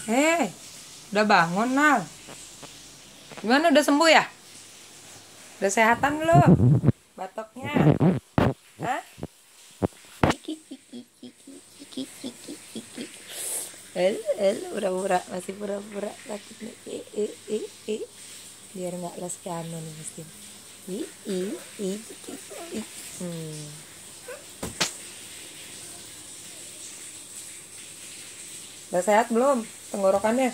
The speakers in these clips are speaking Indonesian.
Udah bangun, Nal. Gimana, udah sembuh ya? Udah sehatan belum? Batoknya? Hah? Pura-pura, masih pura-pura sakitnya. Biar nggak les piano nih mesti. Udah sehat belum tenggorokannya?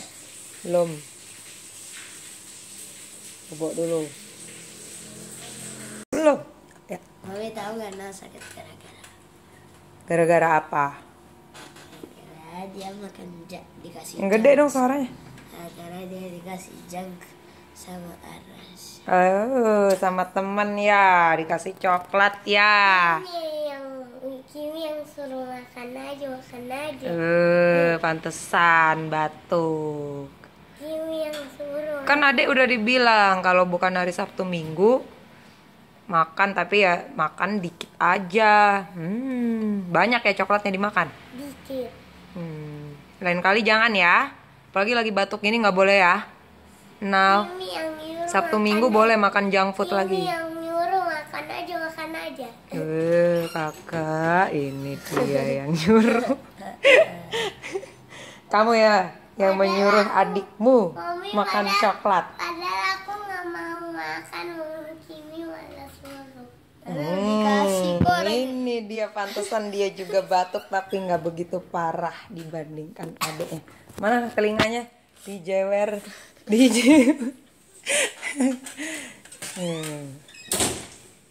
Belum. Coba dulu. Belum. Ya. Mami tahu nggak Nal sakit gara-gara? Gara-gara apa? Gara dia makan dikasih. Yang gede dong suaranya. Karena dia dikasih junk sama Aras. Sama temen ya, dikasih coklat ya. Kimi yang suruh makan aja. Pantesan batuk. Kimi yang suruh. Kan adek udah dibilang kalau bukan hari Sabtu Minggu makan, tapi ya makan dikit aja. Banyak ya coklatnya dimakan. Dikit. Lain kali jangan ya. Apalagi lagi batuk gini nggak boleh ya. Nal. Sabtu Minggu boleh makan junk food lagi. Kimi yang nyuruh makan aja. Kakak, ini dia yang nyuruh. Kamu ya yang menyuruh adikmu makan coklat. Padahal aku nggak mau makan, Kimi malah suruh. Dikasih goreng. Ini dia, pantesan dia juga batuk tapi nggak begitu parah dibandingkan adiknya. Mana telinganya? Dijewer.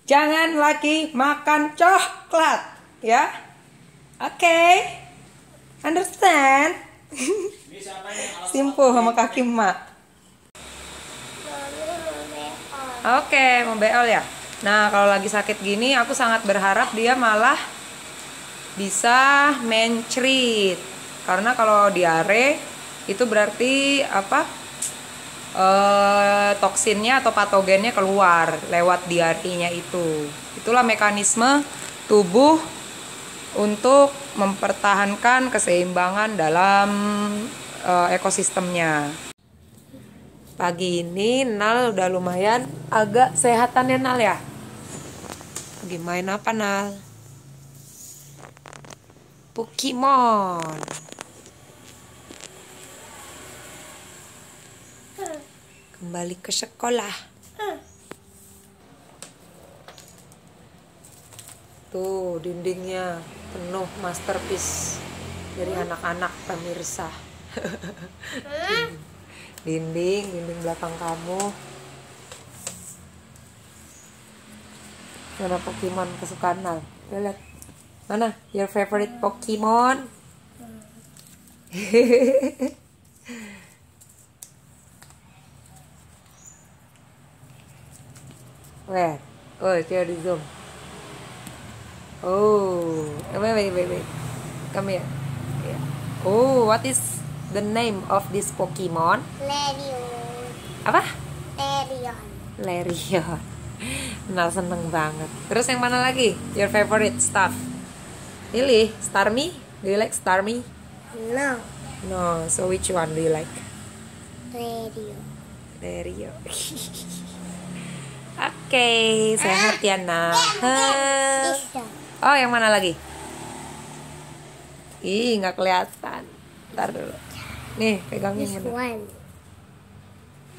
Jangan lagi makan coklat, ya? Oke. Understand? Simpuh sama kaki mak. Oke, mau beol ya. Nah, kalau lagi sakit gini, aku sangat berharap dia malah bisa mencrit. Karena kalau diare itu berarti apa? Toksinnya atau patogennya keluar lewat diarenya itu. Itulah mekanisme tubuh untuk mempertahankan keseimbangan dalam ekosistemnya. Pagi ini Nal udah lumayan agak sehatannya Nal ya. Lagi main apa Nal? Pokemon. Kembali ke sekolah. Tuh dindingnya penuh masterpiece dari anak-anak pemirsa. Dinding belakang kamu. Mana Pokemon kesukaan Nal? Lihat. Mana your favorite Pokemon? Where? Oh, here di zoom. Oh, wait. Come here. Yeah. Oh, what is the name of this Pokemon? Lerion. Apa? Lerion. Nal seneng banget. Terus yang mana lagi? Your favorite stuff? Really? Starmie? Do you like Starmie? No. No. So which one do you like? Lerion. Oke, sehat ya Nal. Oh, yang mana lagi? Ih, nggak kelihatan. Ntar dulu. Nih, pegangin This mana? one.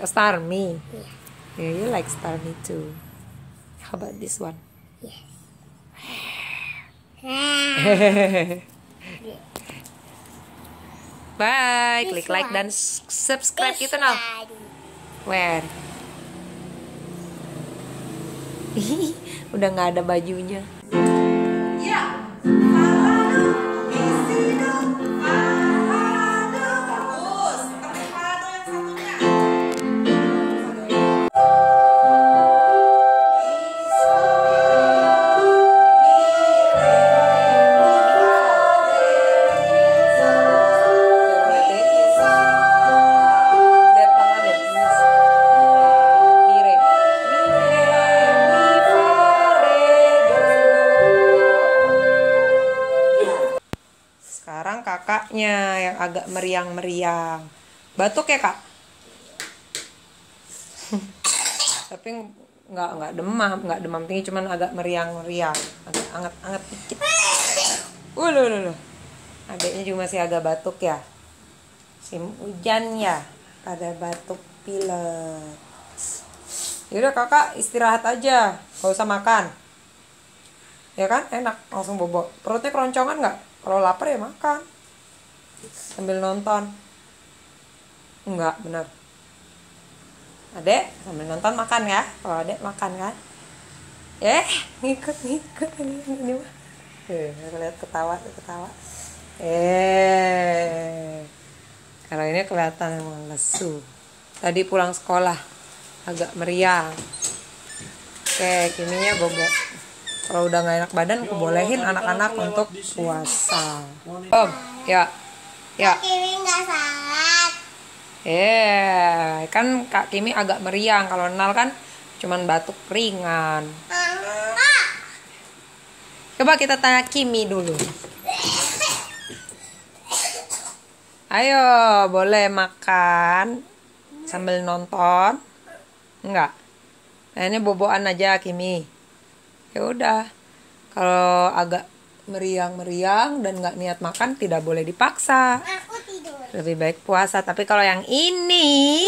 Starmie. Yeah. Yeah, you like Starmie too. How about this one? Yes. Bye. This Klik like one. dan subscribe gitu Nal. Where? Udah nggak ada bajunya. Lihat tangannya. Mire. Mi, fa, re, do. agak meriang-meriang. Batuk ya Kak? Tapi nggak demam tinggi, cuman agak meriang-meriang, agak anget-anget dikit. Loh. Adiknya juga masih agak batuk ya. Musim hujan ya, pada batuk pilek. Yaudah Kakak istirahat aja, gak usah makan. Ya kan, enak, langsung bobo. Perutnya keroncongan nggak? Kalau lapar ya makan sambil nonton. Enggak, bener. Adek sambil nonton makan ya. Kalau adek makan kan. Ngikut ini mah. Lihat ketawa. Kalau ini kelihatan emang lesu. Tadi pulang sekolah agak meriang. Oke, kiminya bobo. Kalau udah nggak enak badan, bolehin anak-anak untuk puasa. Ya. Kak Kimi nggak salat. Kan Kak Kimi agak meriang. Kalau Nal kan cuman batuk ringan. Coba kita tanya Kimi dulu. Ayo, boleh makan sambil nonton? Enggak. Nah, ini boboan aja Kimi. Ya udah. Kalau agak meriang-meriang dan nggak niat makan tidak boleh dipaksa. Aku tidur. Lebih baik puasa. Tapi kalau yang ini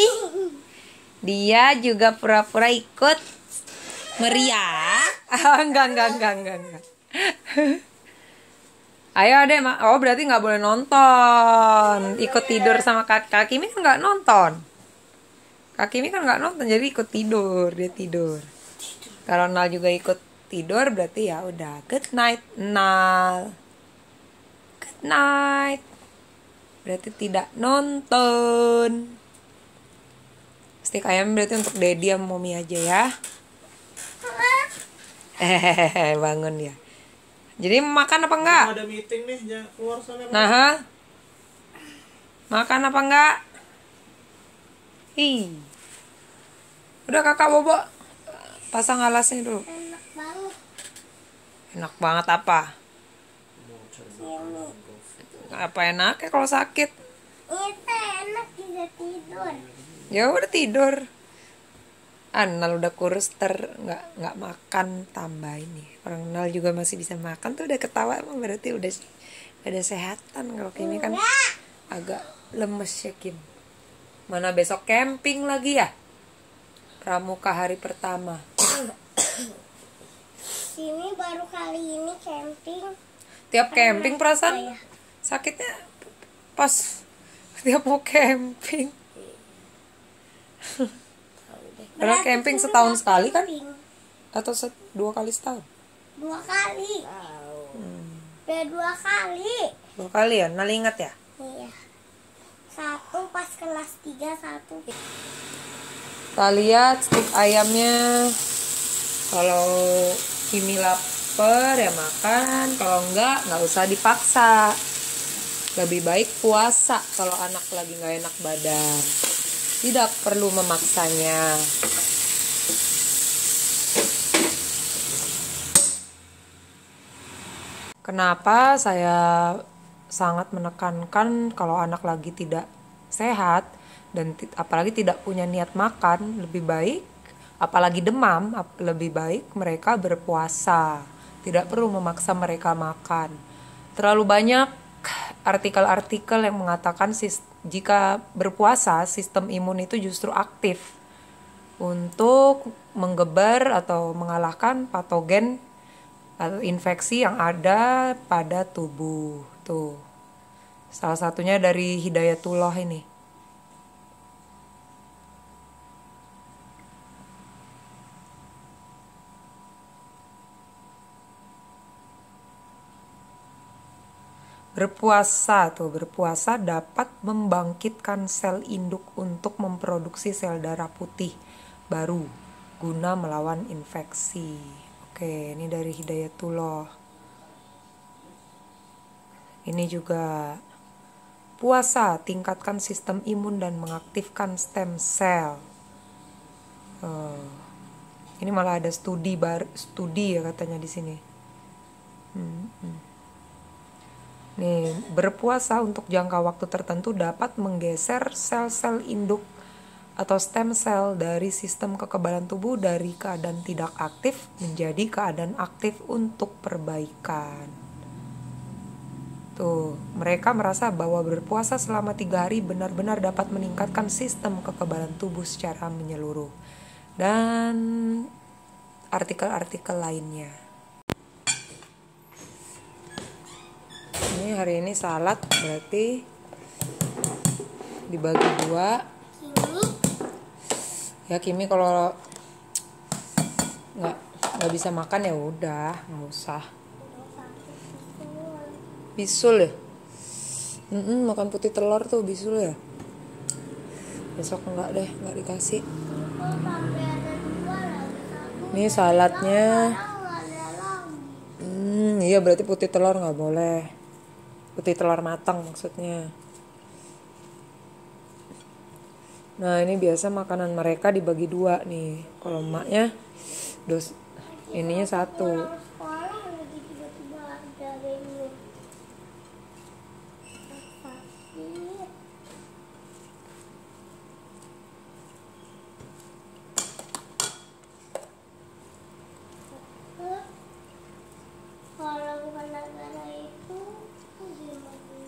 dia juga pura-pura ikut meriang. Enggak. Ayo deh, oh berarti nggak boleh nonton. Ikut tidur sama Kak Kimi kan nggak nonton. Kak Kimi kan nggak nonton, jadi ikut tidur, dia tidur. Kalau Nal juga ikut tidur, berarti ya udah good night Nal. Good night. Berarti tidak nonton. Stik ayam berarti untuk Dedi sama Mommy aja ya. Bangun ya. Jadi makan apa enggak? Ada meeting nih, jangan keluar sana. Nah, makan apa enggak? Udah Kakak bobo, pasang alasnya dulu. Enak banget. Enak banget apa? Ini. Apa enaknya kalau sakit? Itu enak bisa tidur. Ya udah tidur. Nal udah kurus nggak makan, tambah ini. Orang Nal juga masih bisa makan tuh udah ketawa, emang berarti udah ada sehatan. Kalau Kimi kan agak lemes ya Kim. Mana besok camping lagi ya? Pramuka hari pertama. Sini baru kali ini camping. Tiap camping perasaan sakitnya pas tiap mau camping. Karena camping setahun sekali kan? Atau 2 kali setahun? 2 kali. Udah 2 kali. 2 kali ya? Nal ingat ya? Iya. 1 pas kelas 3, 1. Kita lihat stik ayamnya. Kalau Kimi lapar ya makan. Kalau enggak usah dipaksa. Lebih baik puasa kalau anak lagi nggak enak badan. Tidak perlu memaksanya. Kenapa saya sangat menekankan kalau anak lagi tidak sehat dan apalagi tidak punya niat makan, lebih baik, apalagi demam, lebih baik mereka berpuasa. Tidak perlu memaksa mereka makan. Terlalu banyak artikel-artikel yang mengatakan jika berpuasa sistem imun itu justru aktif untuk menggebar atau mengalahkan patogen atau infeksi yang ada pada tubuh. Tuh. Salah satunya dari Hidayatullah ini. Berpuasa dapat membangkitkan sel induk untuk memproduksi sel darah putih baru guna melawan infeksi. Oke, ini dari Hidayatullah. Ini juga puasa tingkatkan sistem imun dan mengaktifkan stem cell. Ini malah ada studi ya katanya di sini. Nih, berpuasa untuk jangka waktu tertentu dapat menggeser sel-sel induk atau stem cell dari sistem kekebalan tubuh dari keadaan tidak aktif menjadi keadaan aktif untuk perbaikan. Tuh, mereka merasa bahwa berpuasa selama 3 hari benar-benar dapat meningkatkan sistem kekebalan tubuh secara menyeluruh. Dan artikel-artikel lainnya. Ini hari ini salad berarti dibagi 2. Ya Kimi kalau nggak bisa makan ya udah nggak usah. Bisul ya? Makan putih telur tuh bisul ya? Besok enggak deh, nggak dikasih. Ini saladnya. Iya berarti putih telur nggak boleh. Putih telur matang maksudnya. Nah ini biasa makanan mereka dibagi 2 nih. Kalau emaknya ininya 1. Kalau bukan negara itu gimana?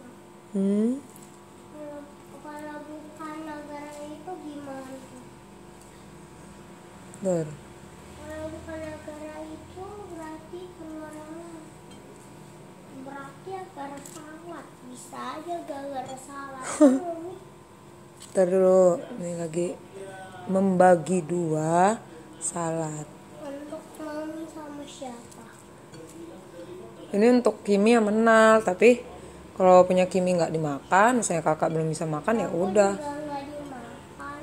Kalau bukan negara itu gimana? Dan Kalau bukan negara itu berarti keluarannya berarti gara salad. Bisa aja gara salad. ntar dulu, ini lagi membagi 2 salad. Untuk mami sama siapa? Ini untuk Kimi yang menal, tapi kalau punya Kimi nggak dimakan, misalnya kakak belum bisa makan ya udah. Juga nggak dimakan.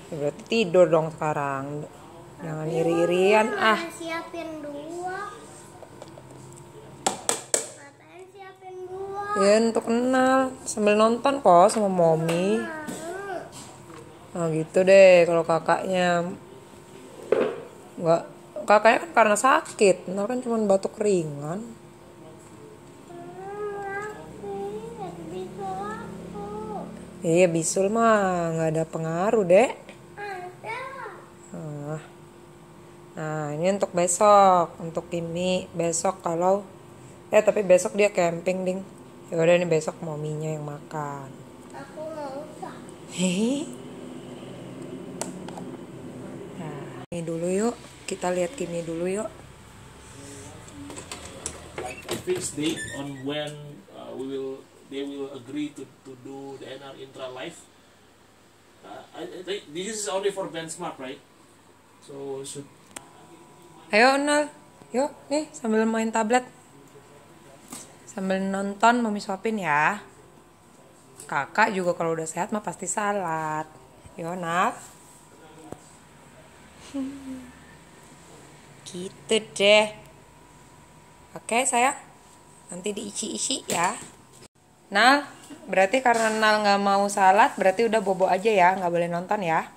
Ya berarti tidur dong sekarang. Jangan iri-irian ah. Siapin 2. Ngapain siapin 2? Ya untuk kenal sambil nonton kok sama mommy. Nah gitu deh kalau kakaknya nggak, kakaknya kan karena sakit, nah kan cuma batuk ringan. Iya bisul mah nggak ada pengaruh dek. Nah ini untuk besok, untuk Kimi besok kalau tapi besok dia camping ding. Ya udah ini besok mominya yang makan. Aku nggak usah. Nah ini dulu yuk, kita lihat Kimi dulu yuk. Like a fixed date on when they will agree to do the NR Intra Live. I think this is only for benchmark, right? So should Ayo Nal, yuk nih sambil main tablet, sambil nonton mami suapin ya. Kakak juga kalau udah sehat mah pasti salad. Yuk Nal. Gitu deh. Oke sayang, nanti diisi-isi ya. Nal, berarti karena Nal nggak mau salad, berarti udah bobo aja ya, nggak boleh nonton ya.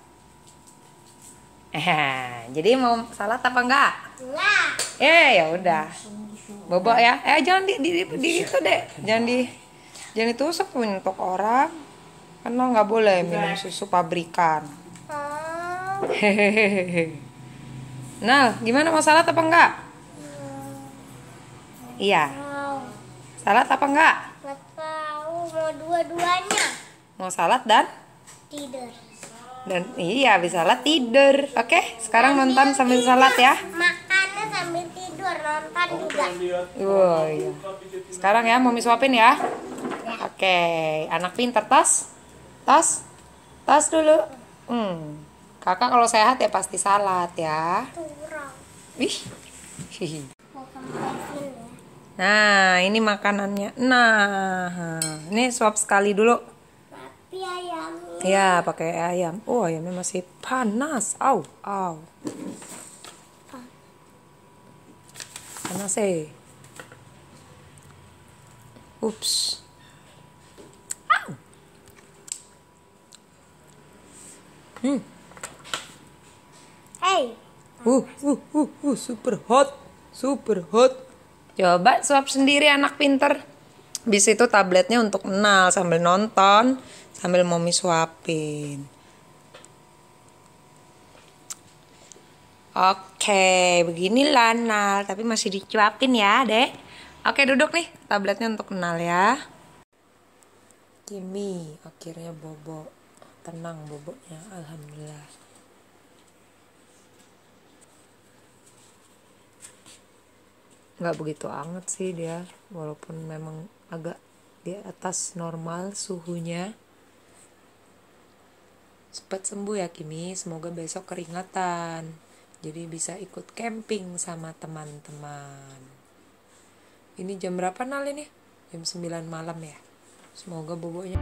Jadi mau salad apa enggak? Enggak. Ya udah. Bobo ya. Jangan di itu deh. Jangan ditusuk untuk orang. Kan lo nggak boleh minum susu pabrikan. Nah, gimana mau salad apa enggak? Iya. Salad apa enggak? Nggak tahu, mau dua-duanya. Mau salad dan Tidur. iya bisa salad tidur. Oke, sekarang nonton sambil salad ya. Makannya sambil tidur, nonton juga. Iya. Sekarang ya mami suapin ya. Oke, anak pintar tas dulu. Kakak kalau sehat ya pasti salad ya. Kurang. Wih. Mau kempesin ya. Nah, ini makanannya. Nah, ini suap sekali dulu. Tapi ayamnya. Ya, pakai ayam. Oh, ayamnya masih panas. Au. Panas Ups. Au. Hey. Super hot. Coba suap sendiri anak pinter. Bis itu tabletnya untuk Nal sambil nonton, sambil Mami suapin. Oke, beginilah Nal, tapi masih dicuapin ya, Dek. Oke, duduk nih, tabletnya untuk Nal ya. Kimi, akhirnya bobo. Tenang boboknya, alhamdulillah. Nggak begitu anget sih dia, walaupun memang agak di atas normal suhunya. Cepat sembuh ya Kimi, semoga besok keringatan, jadi bisa ikut camping sama teman-teman. Ini jam berapa Nal ini? Jam 9 malam ya. Semoga bobonya